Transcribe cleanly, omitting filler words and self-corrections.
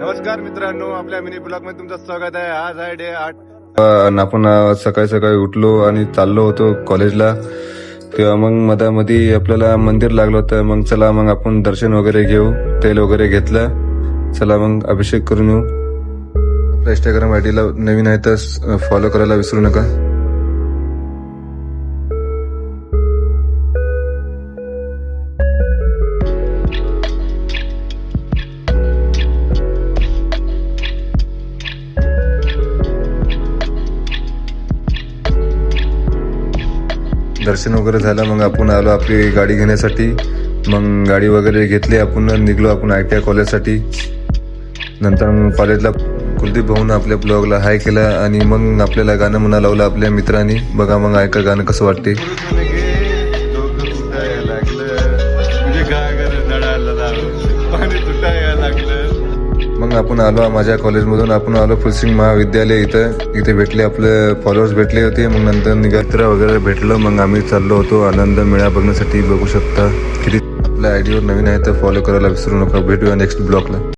नमस्कार मित्रांनो, आपल्या मिनी ब्लॉग मध्ये तुमचं स्वागत आहे. आज आहे डे 8. आपण सकाळी सकाळी उठलो आणि चाललो होतो कॉलेजला. तेव्हा मग मधामध्ये आपल्याला मंदिर लागलं होतं. मग चला मग आपण दर्शन वगैरे घेऊ. तेल वगैरे घेतलं. चला मग अभिषेक करून येऊ. आपल्या इंस्टाग्राम आयडीला नवीन आहे तर फॉलो करायला विसरू नका. दर्शन वगैरे झालं. मग आपण आलो आपली गाडी घेण्यासाठी. मग गाडी वगैरे घेतली. आपण निघलो आपण ITI कॉलेजसाठी. नंतर मग कॉलेजला कुलदीप भाऊनं आपल्या ब्लॉगला हाय केला आणि मग आपल्याला गाणं म्हणा लावलं आपल्या मित्रांनी. बघा मग ऐका गाणं कसं वाटते. पाणी तुटायला लागलं. मग आपण आलो माझ्या कॉलेजमधून. आपण आलो फुलसिंग महाविद्यालय. इथे भेटले आपले फॉलोअर्स भेटले होते. मग नंतर निघात्र वगैरे भेटलं. मग आम्ही चाललो होतो आनंद मेळा बघण्यासाठी. बघू शकता किती. आपल्या आयडीवर नवीन आहे तर फॉलो करायला विसरू नका. भेटूया नेक्स्ट ब्लॉगला.